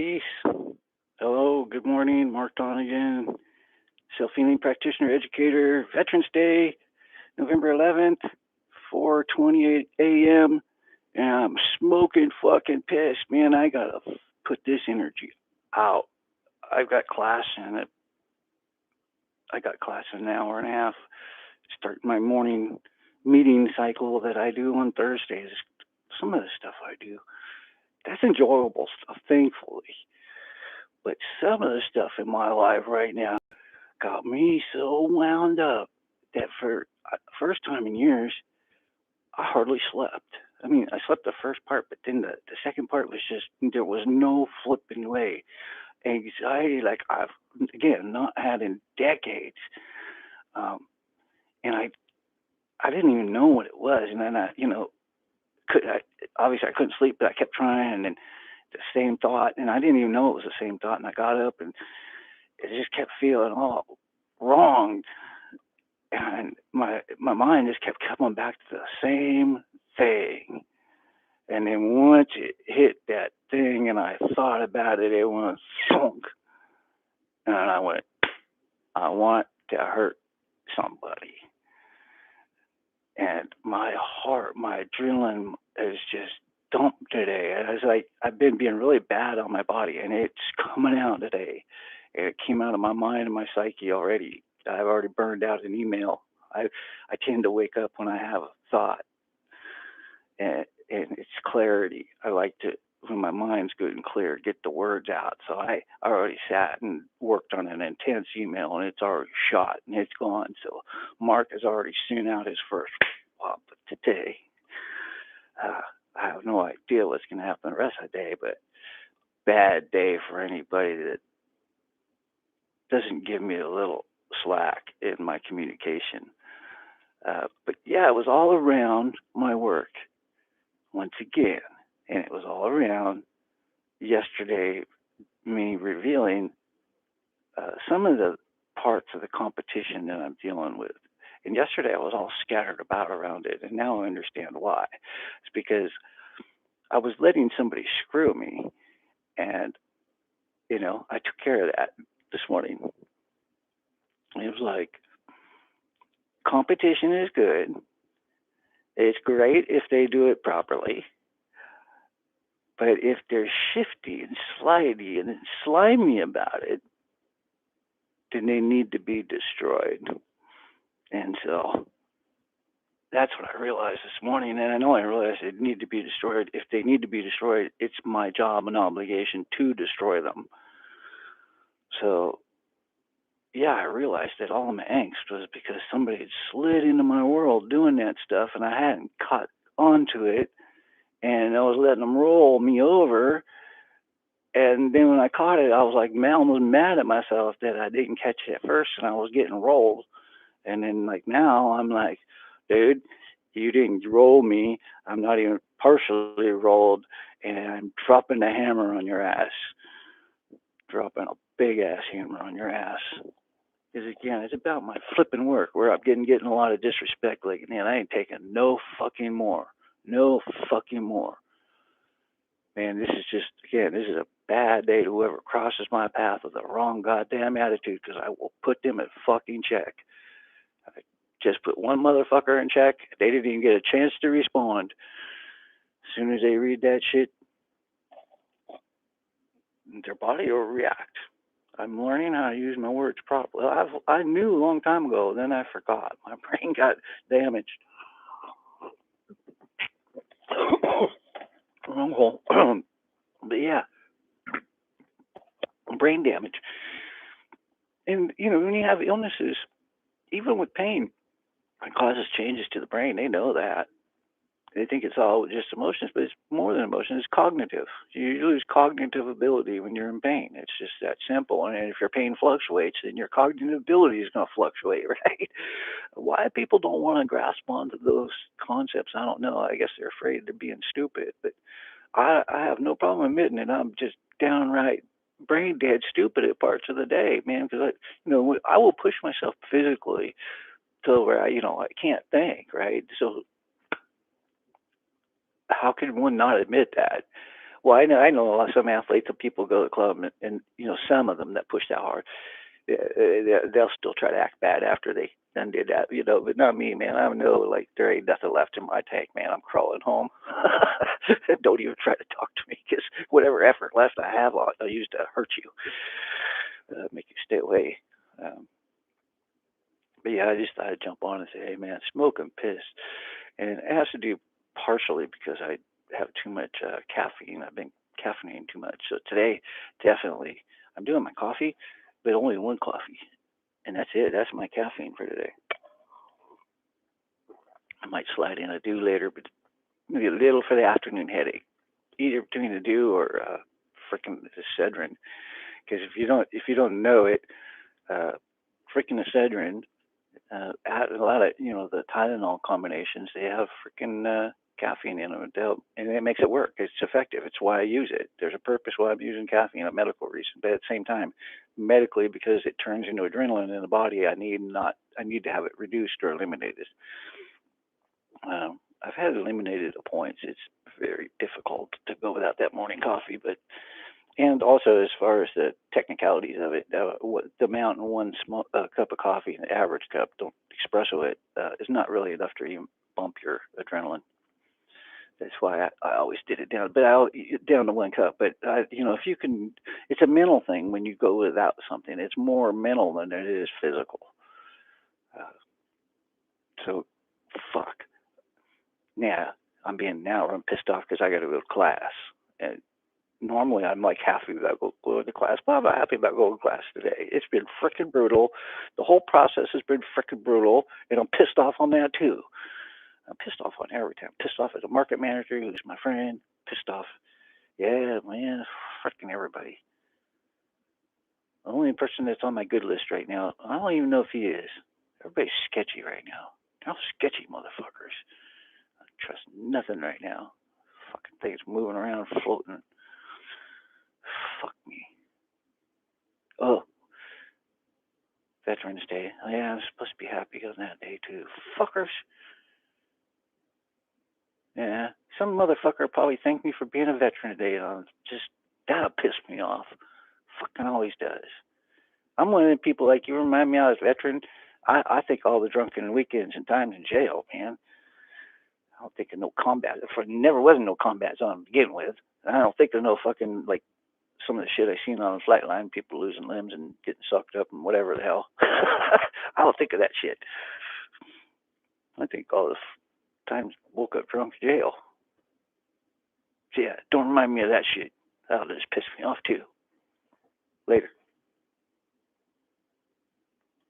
Peace. Hello, good morning. Mark Donegan, self healing practitioner, educator, Veterans Day, November 11th, 4:28 a.m. And I'm smoking fucking pissed, man. I gotta put this energy out. I've got class in it. I got class in an hour and a half. Start my morning meeting cycle that I do on Thursdays. Some of the stuff I do, that's enjoyable stuff, thankfully. But some of the stuff in my life right now got me so wound up that for first time in years, I hardly slept. I mean, I slept the first part, but then the second part was just, there was no flipping way. Anxiety like I've, again, not had in decades. Um, and I didn't even know what it was. And then obviously I couldn't sleep, but I kept trying. And then the same thought, and I didn't even know it was the same thought. And I got up and it just kept feeling all wrong, and my mind just kept coming back to the same thing. And then once it hit that thing, and I thought about it, it went thunk, and I went, I want to hurt somebody. And my heart, my adrenaline is just dumped today. And it's like I've been being really bad on my body, and it's coming out today. And it came out of my mind and my psyche already. I've already burned out an email. I tend to wake up when I have a thought, and it's clarity. I like to, when my mind's good and clear, get the words out. So I already sat and worked on an intense email, and it's already shot and it's gone. So Mark has already sent out his first pop today. I have no idea what's going to happen the rest of the day, but bad day for anybody that doesn't give me a little slack in my communication. But yeah, it was all around my work once again, and it was all around yesterday me revealing some of the parts of the competition that I'm dealing with. And yesterday I was all scattered about around it, and now I understand why. It's because I was letting somebody screw me, and I took care of that this morning. It was like competition is good. It's great if they do it properly. But if they're shifty and slidey and slimy about it, then they need to be destroyed. And so that's what I realized this morning. And I know I realized they need to be destroyed. If they need to be destroyed, it's my job and obligation to destroy them. So, yeah, I realized that all of my angst was because somebody had slid into my world doing that stuff, and I hadn't caught onto it. And I was letting them roll me over. And then when I caught it, I was like, man, almost mad at myself that I didn't catch it at first, and I was getting rolled. And then like now, I'm like, dude, you didn't roll me. I'm not even partially rolled, and I'm dropping the hammer on your ass, dropping a big ass hammer on your ass. Because again, it's about my flipping work where I'm getting a lot of disrespect. Like, man, I ain't taking no fucking more, no fucking more. Man, this is just, again, this is a bad day to whoever crosses my path with the wrong goddamn attitude, because I will put them in fucking check. I just put one motherfucker in check. They didn't even get a chance to respond. As soon as they read that shit, their body will react. I'm learning how to use my words properly. I knew a long time ago, then I forgot. My brain got damaged. But yeah, brain damage. And when you have illnesses, even with pain, it causes changes to the brain. They know that. They think it's all just emotions, but it's more than emotions. It's cognitive. You lose cognitive ability when you're in pain. It's just that simple. And if your pain fluctuates, then your cognitive ability is going to fluctuate, right? Why people don't want to grasp onto those concepts, I don't know. I guess they're afraid of being stupid. But I have no problem admitting it. I'm just downright brain dead stupid at parts of the day, man, because I will push myself physically to where I can't think, right? So how can one not admit that? Well, I know a lot some athletes and people go to the club and some of them that push that hard, they'll still try to act bad after they done did that, but not me, man. I know like there ain't nothing left in my tank, man. I'm crawling home. Don't even try to talk to me because whatever effort left I have, I'll use to hurt you, make you stay away. Um, but yeah, I just thought I'd jump on and say, hey, man, smoking piss, and it has to do partially because I have too much caffeine. I've been caffeinating too much. So today, definitely, I'm doing my coffee, but only one coffee, and that's it. That's my caffeine for today. I might slide in a dew later, but maybe a little for the afternoon headache, either between the dew or freaking the Cedrin. Because if you don't know it, uh, freaking the Cedrin, a lot of the Tylenol combinations, they have freaking caffeine in them, and it makes it work. It's effective. It's why I use it. There's a purpose why I'm using caffeine, a medical reason. But at the same time, medically, because it turns into adrenaline in the body, I need to have it reduced or eliminated. I've had it eliminated at points. It's very difficult to go without that morning coffee, but and also as far as the technicalities of it, what the amount in one cup of coffee, the average cup, don't espresso it, is not really enough to even bump your adrenaline. That's why I always did it down, but down to one cup. But if you can, it's a mental thing when you go without something. It's more mental than it is physical. Uh, so, fuck. Yeah, I'm pissed off because I got to go to class, and normally I'm like happy about going to class, but I'm not happy about going to class today. It's been freaking brutal. The whole process has been freaking brutal, and I'm pissed off on that too. I'm pissed off on everything. I'm pissed off at the market manager who's my friend. Pissed off. Yeah, man, freaking everybody. The only person that's on my good list right now, I don't even know if he is. Everybody's sketchy right now. They're all sketchy motherfuckers. I trust nothing right now. Fucking things moving around, floating. Fuck me. Oh, Veterans Day. Oh, yeah, I'm supposed to be happy on that day too. Fuckers. Yeah, some motherfucker probably thanked me for being a veteran today. And I'm just that'll piss me off. Fucking always does. I'm one of the people like you remind me I was a veteran. I think all the drunken weekends and times in jail, man. I don't think of no combat. For never was no combat zone to begin with. I don't think there's no fucking like some of the shit I seen on the flight line, people losing limbs and getting sucked up and whatever the hell. I don't think of that shit. I think all the times woke up drunk in jail. So yeah, don't remind me of that shit. That'll just piss me off too. Later.